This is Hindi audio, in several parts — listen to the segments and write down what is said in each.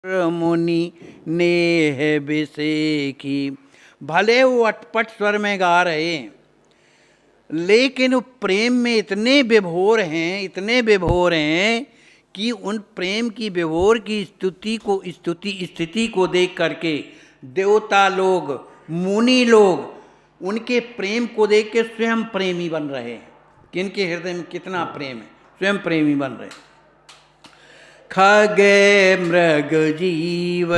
मुनि नेह बिसेखी। भले वो अटपट स्वर में गा रहे हैं, लेकिन प्रेम में इतने विभोर हैं, इतने विभोर हैं कि उन प्रेम की विभोर की स्थिति को देख करके देवता लोग, मुनि लोग उनके प्रेम को देख के स्वयं प्रेमी बन रहे हैं कि इनके हृदय में कितना प्रेम है, स्वयं प्रेमी बन रहे हैं। खगे मृग जीव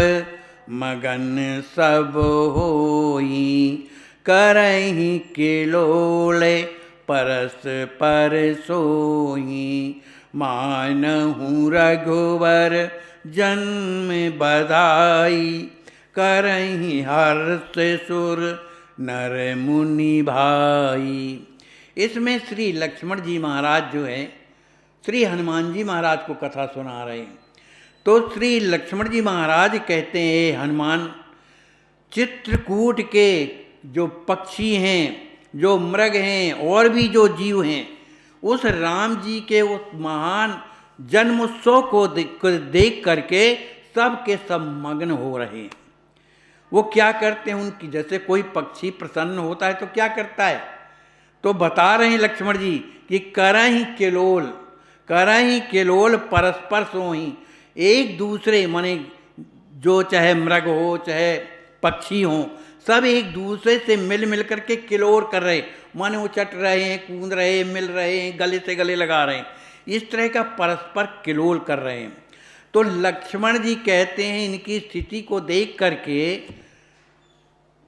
मगन सब होई, करहि किलोले परस पर सोई। मानहु रघुवर जन्म बधाई, करहि हर्ष सुर नर मुनि भाई। इसमें श्री लक्ष्मण जी महाराज जो है श्री हनुमान जी महाराज को कथा सुना रहे हैं। तो श्री लक्ष्मण जी महाराज कहते हैं, हनुमान, चित्रकूट के जो पक्षी हैं, जो मृग हैं और भी जो जीव हैं, उस राम जी के उस महान जन्मोत्सव को देख करके सब के सब मग्न हो रहे हैं। वो क्या करते हैं, उनकी जैसे कोई पक्षी प्रसन्न होता है तो क्या करता है, तो बता रहे हैं लक्ष्मण जी कि करहि किलोल परस्पर सोही। एक दूसरे माने जो चाहे मृग हो चाहे पक्षी हो, सब एक दूसरे से मिल करके किलोर कर रहे, माने वो चट रहे हैं, कूद रहे हैं, मिल रहे हैं, गले से गले लगा रहे हैं, इस तरह का परस्पर किलोल कर रहे हैं। तो लक्ष्मण जी कहते हैं, इनकी स्थिति को देख करके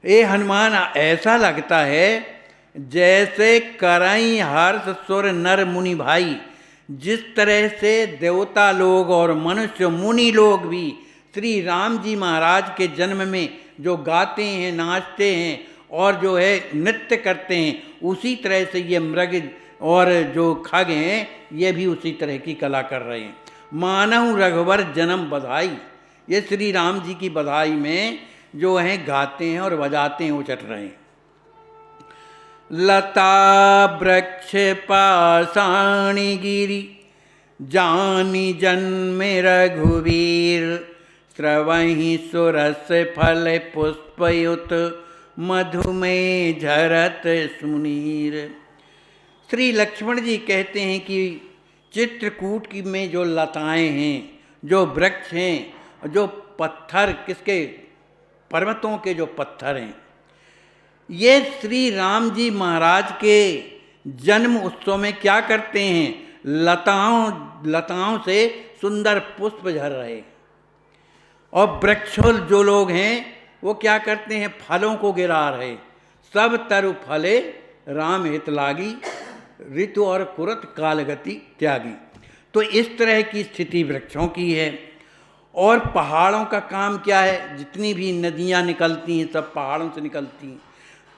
ये हनुमान ऐसा लगता है जैसे करई हर्ष सुर नर मुनि भाई। जिस तरह से देवता लोग और मनुष्य मुनि लोग भी श्री राम जी महाराज के जन्म में जो गाते हैं, नाचते हैं और जो है नृत्य करते हैं, उसी तरह से ये मृग और जो खग हैं ये भी उसी तरह की कला कर रहे हैं। मानहु रघुवर जन्म बधाई, ये श्री राम जी की बधाई में जो है गाते हैं और बजाते हैं, उचट रहे हैं। लता वृक्ष पाषाणी गिरि, जानी जन्मे रघुवीर। स्रवहि सुरस फल पुष्पयुत, मधु में झरत सुनीर। श्री लक्ष्मण जी कहते हैं कि चित्रकूट की में जो लताएं हैं, जो वृक्ष हैं, जो पत्थर, किसके, पर्वतों के जो पत्थर हैं, ये श्री राम जी महाराज के जन्म उत्सव में क्या करते हैं, लताओं से सुंदर पुष्प झर रहे। और वृक्षोल जो लोग हैं वो क्या करते हैं, फलों को गिरा रहे। सब तरु फले राम हित लागी, ऋतु और कुरत कालगति त्यागी। तो इस तरह की स्थिति वृक्षों की है। और पहाड़ों का काम क्या है, जितनी भी नदियाँ निकलती हैं सब पहाड़ों से निकलती हैं।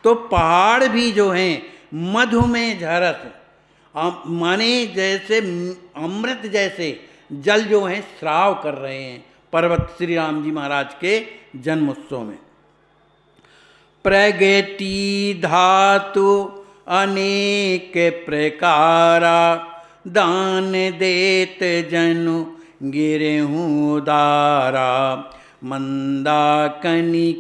तो पहाड़ भी जो हैं मधु में झरत, माने जैसे अमृत जैसे जल जो हैं स्राव कर रहे हैं पर्वत श्री राम जी महाराज के जन्मोत्सव में। प्रगति धातु अनेक प्रकारा, दान देत जनु गिरहूँ दारा। मंदाकिनी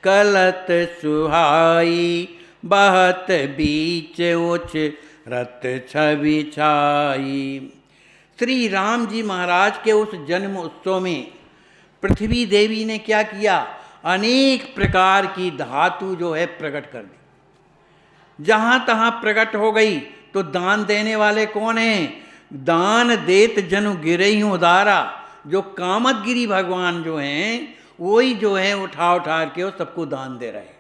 कलत सुहाई, बहत बीच उच रत छवि छाई। श्री राम जी महाराज के उस जन्म उत्सव में पृथ्वी देवी ने क्या किया, अनेक प्रकार की धातु जो है प्रकट कर दी, जहाँ तहाँ प्रकट हो गई। तो दान देने वाले कौन हैं, दान देत जनु गिरहूँ उदारा। जो कामदगिरी भगवान जो हैं वही जो है उठा के वो सबको दान दे रहे।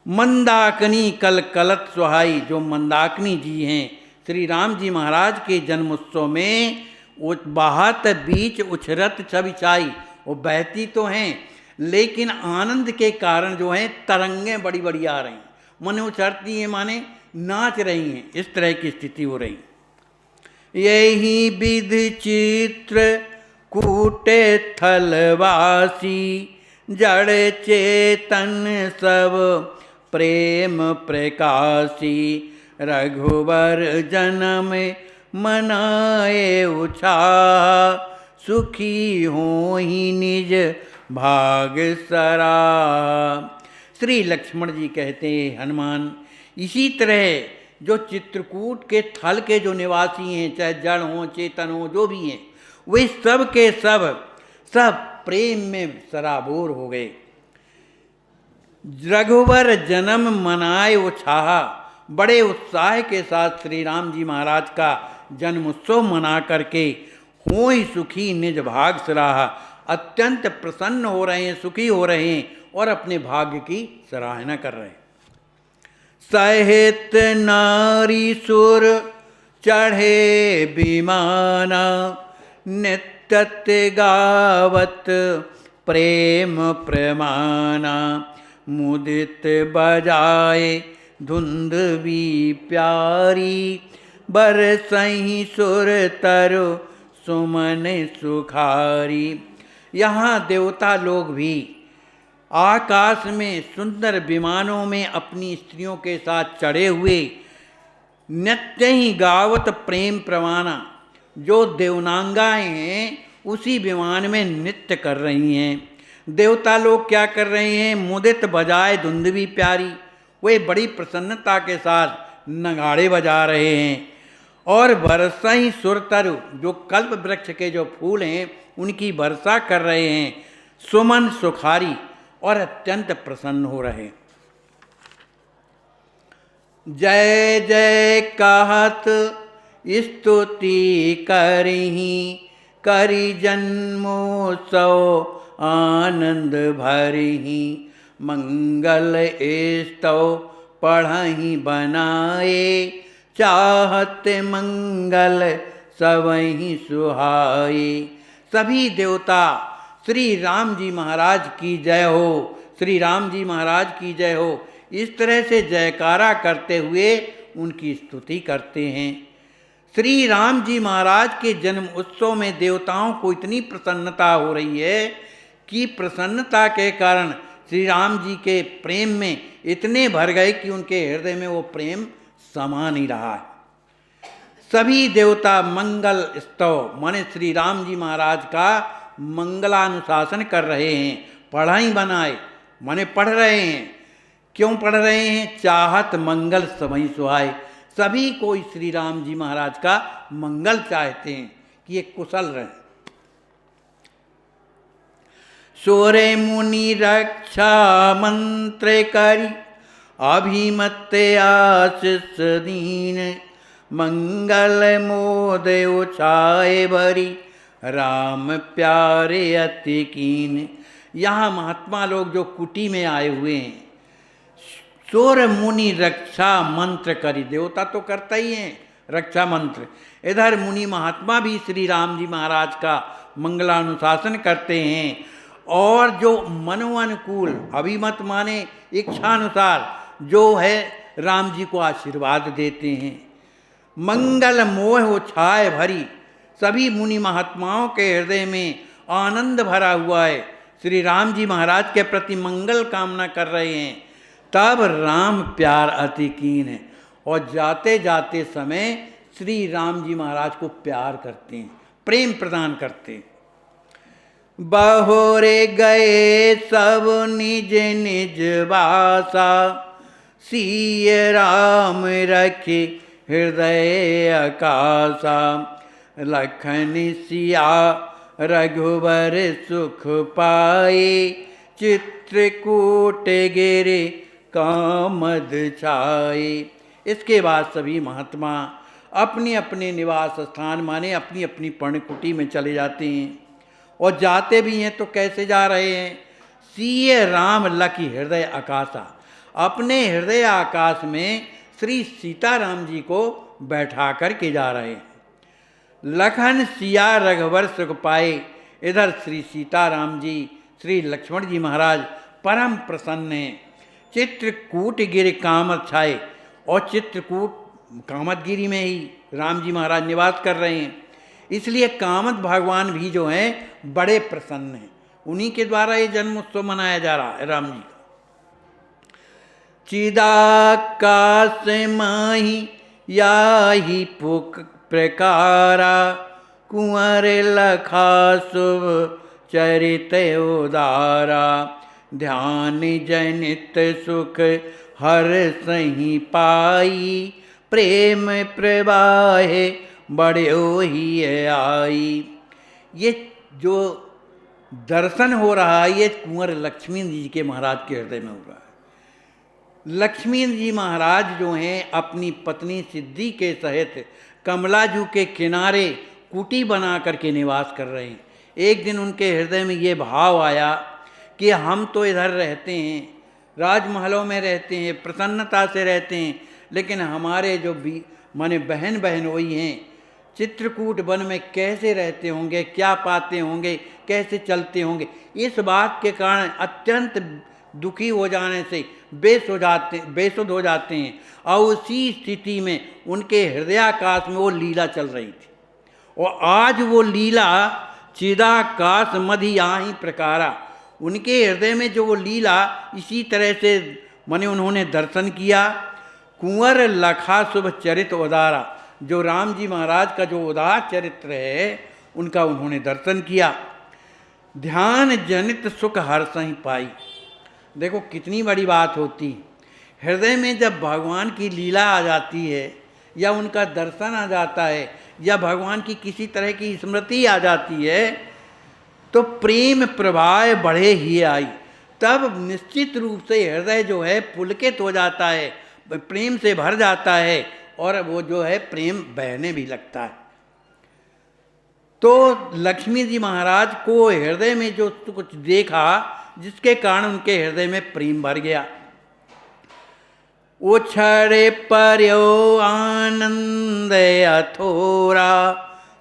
मंदाकिनी कलत सुहाई, जो मंदाकिनी जी हैं श्री राम जी महाराज के जन्मोत्सव में बहत बीच उछरत छवि छाई। वो बहती तो हैं लेकिन आनंद के कारण जो है तरंगें बड़ी बड़ी आ रही, मन उछरती हैं, माने नाच रही हैं, इस तरह की स्थिति हो रही। यही विध चित्र कूटे थलवासी, जड़ चेतन सब प्रेम प्रकाशी। रघुवर जन्म मनाए उछा, सुखी हो ही निज भाग सरा। श्री लक्ष्मण जी कहते हैं हनुमान, इसी तरह जो चित्रकूट के थल के जो निवासी हैं, चाहे जड़ हो चेतन हो जो भी हैं, वे सब के सब प्रेम में सराबोर हो गए। रघुवर जन्म मनाए उत्साह, बड़े उत्साह के साथ श्री राम जी महाराज का जन्म उत्सव मना करके हो ही सुखी निज भाग सराहा, अत्यंत प्रसन्न हो रहे हैं, सुखी हो रहे हैं और अपने भाग्य की सराहना कर रहे हैं। सहित नारी सुर चढ़े विमाना, नित्य गावत प्रेम प्रमाना, मुदित बजाए धुंधवी प्यारी, बरसहीं सुर तरु सुमन सुखारी। यहाँ देवता लोग भी आकाश में सुंदर विमानों में अपनी स्त्रियों के साथ चढ़े हुए नित्य ही गावत प्रेम प्रमाणा, जो देवनांगाएं हैं उसी विमान में नृत्य कर रही हैं। देवता लोग क्या कर रहे हैं? मुदित बजाए धुंधवी प्यारी, वे बड़ी प्रसन्नता के साथ नगाड़े बजा रहे हैं। और वर्षा ही सुरतरु, जो कल्प वृक्ष के जो फूल हैं उनकी वर्षा कर रहे हैं। सुमन सुखारी, और अत्यंत प्रसन्न हो रहे। जय जय कहत स्तुति करही, करी जन्मोत्सव आनंद भरही। मंगल स्तव पढ़हि बनाए, चाहत मंगल सबहि सुहाए। सभी देवता श्री राम जी महाराज की जय हो, श्री राम जी महाराज की जय हो, इस तरह से जयकारा करते हुए उनकी स्तुति करते हैं। श्री राम जी महाराज के जन्म उत्सव में देवताओं को इतनी प्रसन्नता हो रही है कि प्रसन्नता के कारण श्री राम जी के प्रेम में इतने भर गए कि उनके हृदय में वो प्रेम समा नहीं रहा है। सभी देवता मंगल स्तव माने श्री राम जी महाराज का मंगलानुशासन कर रहे हैं। पढ़ाई बनाए माने पढ़ रहे हैं। क्यों पढ़ रहे हैं? चाहत मंगल सबहि सुहाए, सभी कोई श्री राम जी महाराज का मंगल चाहते हैं कि ये कुशल रहे। सोरे मुनि रक्षा मंत्र करी, अभिमत आशीष दीन। मंगल मोद उछाए भरी, राम प्यारे अति कीन। यहाँ महात्मा लोग जो कुटी में आए हुए हैं, सोर मुनि रक्षा मंत्र करी, देवता तो करता ही है रक्षा मंत्र, इधर मुनि महात्मा भी श्री राम जी महाराज का मंगलानुशासन करते हैं। और जो मनोअनुकूल, अभिमत माने इच्छानुसार, जो है राम जी को आशीर्वाद देते हैं। मंगल मोह छाए भरी, सभी मुनि महात्माओं के हृदय में आनंद भरा हुआ है, श्री राम जी महाराज के प्रति मंगल कामना कर रहे हैं। तब राम प्यार अति कीन है, और जाते जाते समय श्री राम जी महाराज को प्यार करते हैं, प्रेम प्रदान करते हैं। बहोरे गए सब निज निज वासा, सिय राम रखे हृदय आकाशा। लखन सिया रघुवर सुख पाए, चित्रकूट गिरे कामद छाए। इसके बाद सभी महात्मा अपने अपने निवास स्थान माने अपनी अपनी पर्णकुटी में चले जाते हैं। और जाते भी हैं तो कैसे जा रहे हैं? सिय राम लखी हृदय आकाशा, अपने हृदय आकाश में श्री सीताराम जी को बैठा करके जा रहे हैं। लखन सिया रघुवर सुख पाए, इधर श्री सीताराम जी श्री लक्ष्मण जी महाराज परम प्रसन्न हैं। चित्रकूट गिर कामद छाए, और चित्रकूट कामदगिरी में ही राम जी महाराज निवास कर रहे हैं, इसलिए कामद भगवान भी जो हैं बड़े प्रसन्न हैं। उन्हीं के द्वारा ये जन्म उत्सव मनाया जा रहा है राम जी का। चिदाकाश माही याही पुक प्रकारा, कुंवर लखा शुभ चरित उदारा, ध्यान जनित सुख हर सही पाई, प्रेम प्रवाहे बड़ो ही आई। ये जो दर्शन हो रहा है ये कुंवर लक्ष्मी जी के महाराज के हृदय में हो रहा है। लक्ष्मी जी महाराज जो हैं अपनी पत्नी सिद्धि के सहित कमलाजू के किनारे कुटी बना करके निवास कर रहे हैं। एक दिन उनके हृदय में ये भाव आया कि हम तो इधर रहते हैं, राजमहलों में रहते हैं, प्रसन्नता से रहते हैं, लेकिन हमारे जो माने बहन बहनोई हैं चित्रकूट वन में कैसे रहते होंगे, क्या पाते होंगे, कैसे चलते होंगे। इस बात के कारण अत्यंत दुखी हो जाने से बेसुध हो जाते हैं। और उसी स्थिति में उनके हृदयाकाश में वो लीला चल रही थी। और आज वो लीला चिदाकाश मधियाहि प्रकारा, उनके हृदय में जो वो लीला इसी तरह से माने उन्होंने दर्शन किया। कुंवर लखा शुभ चरित उदारा, जो राम जी महाराज का जो उदार चरित्र है उनका उन्होंने दर्शन किया। ध्यान जनित सुख हर्ष ही पाई। देखो कितनी बड़ी बात होती, हृदय में जब भगवान की लीला आ जाती है या उनका दर्शन आ जाता है या भगवान की किसी तरह की स्मृति आ जाती है तो प्रेम प्रवाह बढ़े ही आई। तब निश्चित रूप से हृदय जो है पुलकित हो जाता है, प्रेम से भर जाता है और वो जो है प्रेम बहने भी लगता है। तो लक्ष्मी जी महाराज को हृदय में जो कुछ देखा जिसके कारण उनके हृदय में प्रेम भर गया। उछड़े पर्यो आनंद अथोरा,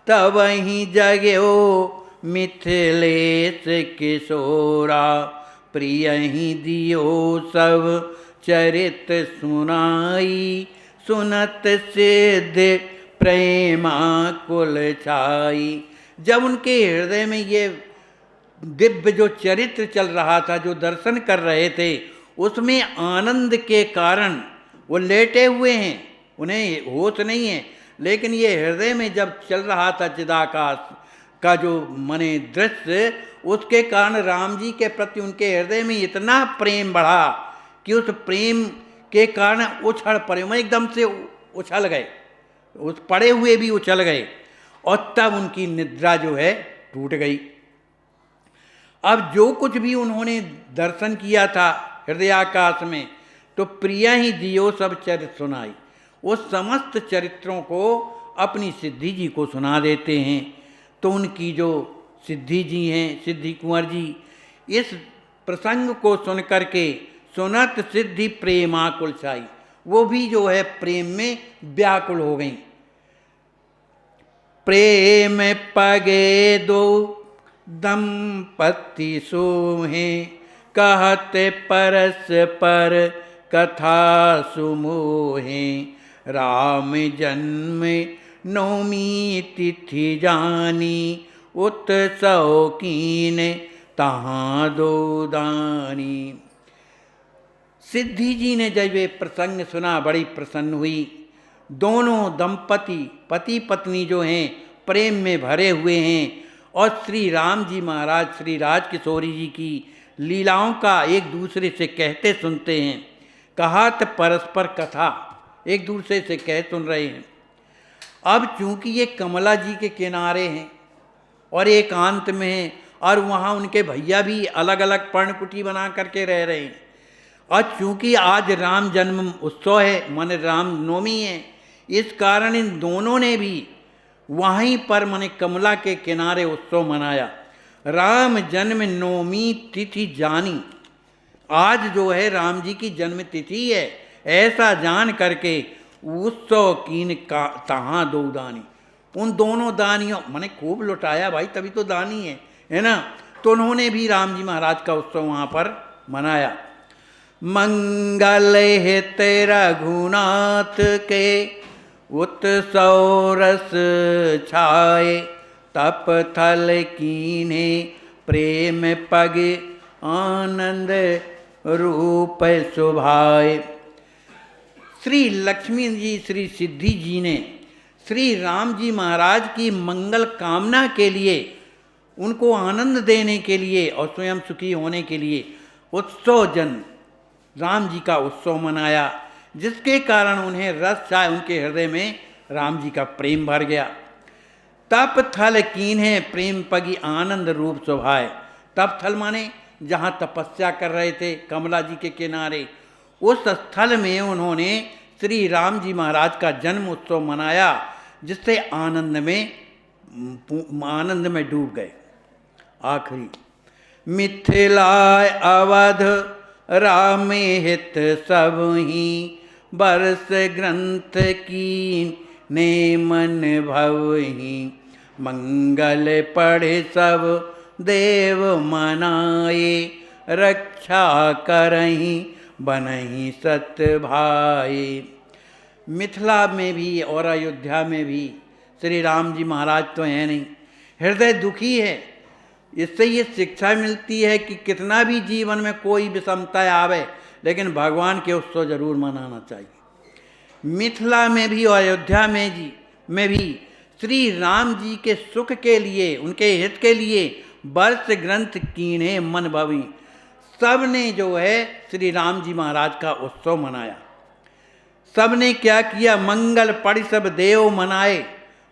तब ही जग्यो मिथिलेश किशोरा, प्रिय ही दियो सब चरित सुनाई, सुनत सिद्ध प्रेमा कुल छाई। जब उनके हृदय में ये दिव्य जो चरित्र चल रहा था, जो दर्शन कर रहे थे, उसमें आनंद के कारण वो लेटे हुए हैं, उन्हें होश नहीं है, लेकिन ये हृदय में जब चल रहा था चिदाकाश का जो मने दृश्य, उसके कारण राम जी के प्रति उनके हृदय में इतना प्रेम बढ़ा कि उस प्रेम के कारण उछल पड़े, मैं एकदम से उछल गए, उस पड़े हुए भी उछल गए और तब उनकी निद्रा जो है टूट गई। अब जो कुछ भी उन्होंने दर्शन किया था हृदयाकाश में, तो प्रिय ही दियो सब चरित्र सुनाई, वो समस्त चरित्रों को अपनी सिद्धि जी को सुना देते हैं। तो उनकी जो सिद्धि जी हैं, सिद्धि कुंवर जी, इस प्रसंग को सुन करके सुनत सिद्धि प्रेमाकुल छाई, वो भी जो है प्रेम में व्याकुल हो गई। प्रेम पगे दो दंपति सोहे, कहते परस पर कथा सुमोहे, राम जन्म नवमी तिथि जानी, उत्सव कीन तहाँ दो दानी। सिद्धि जी ने जब ये प्रसंग सुना बड़ी प्रसन्न हुई। दोनों दंपति पति पत्नी जो हैं प्रेम में भरे हुए हैं और श्री राम जी महाराज श्री राजकिशोरी जी की लीलाओं का एक दूसरे से कहते सुनते हैं। कहा तो परस्पर कथा एक दूसरे से कह सुन रहे हैं। अब चूंकि ये कमला जी के किनारे हैं और एकांत में हैं और वहाँ उनके भैया भी अलग अलग पर्णकुटी बना करके रह रहे हैं, और चूंकि आज राम जन्म उत्सव है, माने राम नवमी है, इस कारण इन दोनों ने भी वहीं पर माने कमला के किनारे उत्सव मनाया। राम जन्म नवमी तिथि जानी, आज जो है राम जी की जन्म तिथि है, ऐसा जान करके उत्सव कीन का तहाँ दो दानी, उन दोनों दानियों माने खूब लुटाया भाई, तभी तो दानी है ना। तो उन्होंने भी राम जी महाराज का उत्सव वहाँ पर मनाया। मंगल हित रघुनाथ के उत्सव रस छाए, तप थल कीन्हे प्रेम पग आनंद रूप शोभाए। श्री लक्ष्मी जी श्री सिद्धि जी ने श्री राम जी महाराज की मंगल कामना के लिए, उनको आनंद देने के लिए और स्वयं सुखी होने के लिए उत्सव जन राम जी का उत्सव मनाया, जिसके कारण उन्हें रस छाया, उनके हृदय में राम जी का प्रेम भर गया। तप थल कीन्हे प्रेम पगी आनंद रूप स्वभाय। तप थल माने जहाँ तपस्या कर रहे थे कमला जी के किनारे, उस स्थल में उन्होंने श्री राम जी महाराज का जन्म उत्सव मनाया, जिससे आनंद में डूब गए। आखिरी मिथिला अवध रामे हित सब ही, बरस ग्रंथ की ने मन भवहि। मंगल पढ़े सब देव मनाए, रक्षा करहि बनहि सत भाई। मिथिला में भी और अयोध्या में भी श्री राम जी महाराज तो हैं नहीं, हृदय दुखी है। इससे ये शिक्षा मिलती है कि कितना भी जीवन में कोई विषमता आवे, लेकिन भगवान के उत्सव जरूर मनाना चाहिए। मिथिला में भी और अयोध्या में भी श्री राम जी के सुख के लिए, उनके हित के लिए वर्ष ग्रंथ कीन्हे मन भवी। सब ने जो है श्री राम जी महाराज का उत्सव मनाया। सब ने क्या किया, मंगल पढ़ सब देव मनाए।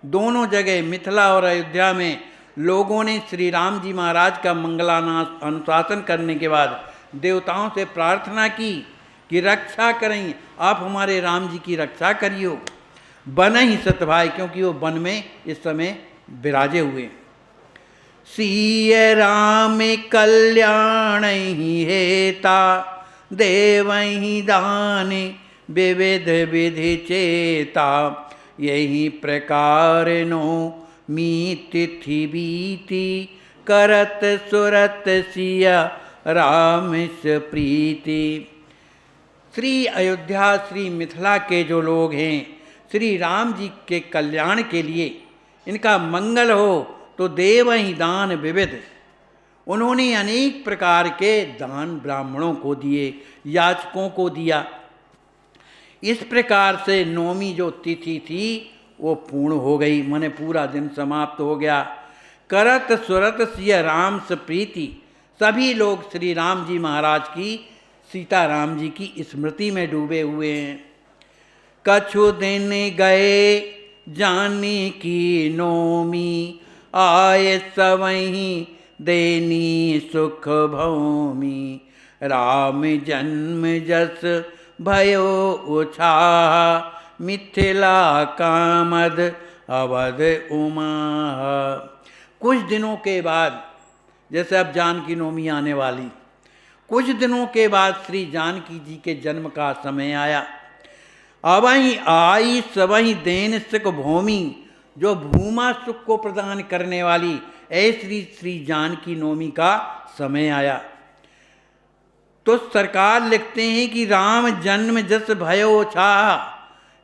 दोनों जगह मिथिला और अयोध्या में लोगों ने श्री राम जी महाराज का अनुशासन करने के बाद देवताओं से प्रार्थना की कि रक्षा करें, आप हमारे राम जी की रक्षा करियो। बन ही सतभाई, क्योंकि वो वन में इस समय विराजे हुए। सिय राम कल्याण ही हेता, देव ही दान विविध विधि चेता। यही प्रकार नो मी तिथि बीती, करत सुरत सिया राम प्रीति। श्री अयोध्या श्री मिथिला के जो लोग हैं, श्री राम जी के कल्याण के लिए, इनका मंगल हो तो देव ही दान विविध। उन्होंने अनेक प्रकार के दान ब्राह्मणों को दिए, याचकों को दिया। इस प्रकार से नौमी जो तिथि थी वो पूर्ण हो गई, माने पूरा दिन समाप्त हो गया। करत सुरत सिय राम प्रीति, सभी लोग श्री राम जी महाराज की, सीता राम जी की स्मृति में डूबे हुए हैं। कछु दिन गए जानी की नौमी, आए सवहीं देनी सुख भौमी। राम जन्म जस भयो उछाहा, मिथिला कामद अवध उमा। कुछ दिनों के बाद, जैसे अब जानकी नवमी आने वाली, कुछ दिनों के बाद श्री जानकी जी के जन्म का समय आया। अवहीं आई सवहीं देन सुख भूमि, जो भूमा सुख को प्रदान करने वाली ऐसी श्री जानकी नवमी का समय आया। तो सरकार लिखते हैं कि राम जन्म जस भयो छाहा,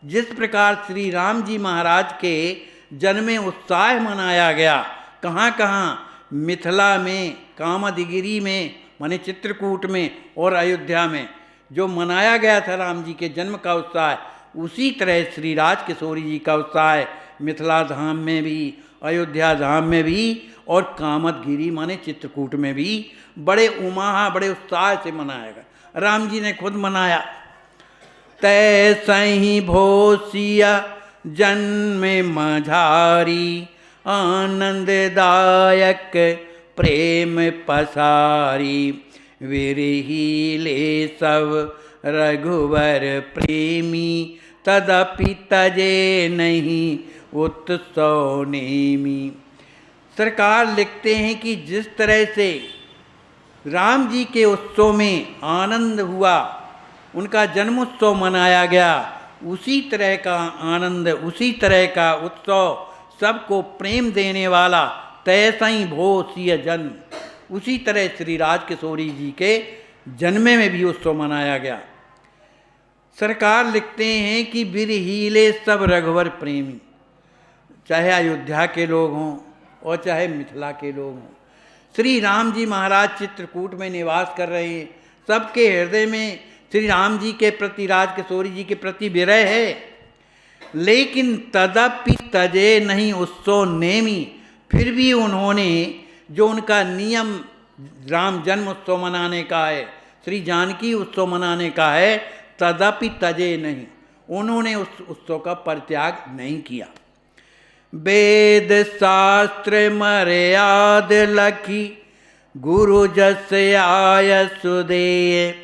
जिस प्रकार श्री राम जी महाराज के जन्म में उत्साह मनाया गया, कहाँ कहाँ, मिथिला में, कामदगिरी में माने चित्रकूट में, और अयोध्या में जो मनाया गया था राम जी के जन्म का उत्साह, उसी तरह श्री राज किशोरी जी का उत्साह मिथिला धाम में भी, अयोध्या धाम में भी और कामदगिरी माने चित्रकूट में भी बड़े उमाहा, बड़े उत्साह से मनाया गया। राम जी ने खुद मनाया। तैसही भोसिया जन्म मझारी, आनंददायक प्रेम पसारी। विरहिले सब रघुवर प्रेमी, तदपि तजे नहीं उत्सव नेमी। सरकार लिखते हैं कि जिस तरह से राम जी के उत्सव में आनंद हुआ, उनका जन्मोत्सव मनाया गया, उसी तरह का आनंद, उसी तरह का उत्सव, सबको प्रेम देने वाला, तैसा ही भो सिय जन्म, उसी तरह श्री राज किशोरी जी के जन्म में भी उत्सव मनाया गया। सरकार लिखते हैं कि बिरहीले सब रघुवर प्रेमी, चाहे अयोध्या के लोग हों और चाहे मिथिला के लोग हों, श्री राम जी महाराज चित्रकूट में निवास कर रहे हैं। सबके हृदय में श्री राम जी के प्रति, राज किशोरी जी के प्रति विरह है। लेकिन तदपि तजे नहीं उत्सव नेमी, फिर भी उन्होंने जो उनका नियम राम जन्म उत्सव मनाने का है, श्री जानकी उत्सव मनाने का है, तदपि तजे नहीं, उन्होंने उस उत्सव का परित्याग नहीं किया। वेद शास्त्र मर्याद लखी गुरु जस आय सुदेय,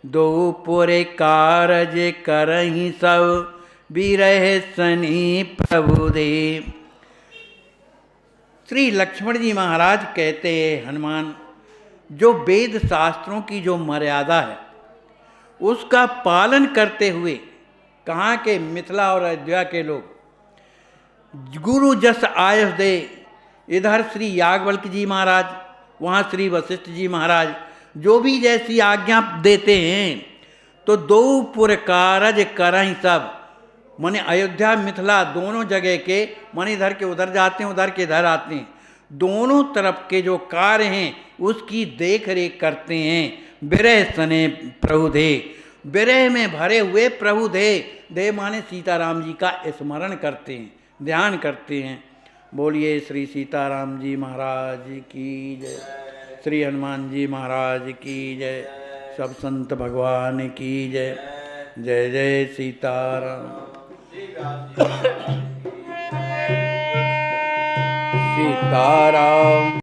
दो पुरे कारज करहि सब बिरह सनी प्रभु दे। श्री लक्ष्मण जी महाराज कहते हैं, हनुमान जो वेद शास्त्रों की जो मर्यादा है उसका पालन करते हुए, कहाँ के मिथिला और अयोध्या के लोग गुरु जस आयस दे, इधर श्री याज्ञवल्क्य जी महाराज, वहाँ श्री वशिष्ठ जी महाराज जो भी जैसी आज्ञा देते हैं, तो दो पुर कारज करहीं सब, माने अयोध्या मिथिला दोनों जगह के, माने इधर के उधर जाते हैं, उधर के इधर आते हैं, दोनों तरफ के जो कार्य हैं उसकी देख रेख करते हैं। विरह सने प्रभु दे, विरह में भरे हुए प्रभु दे, दे माने सीताराम जी का स्मरण करते हैं, ध्यान करते हैं। बोलिए श्री सीताराम जी महाराज की जय, श्री हनुमान जी महाराज की जय, सब संत भगवान की जय। जय जय सीताराम। सीताराम।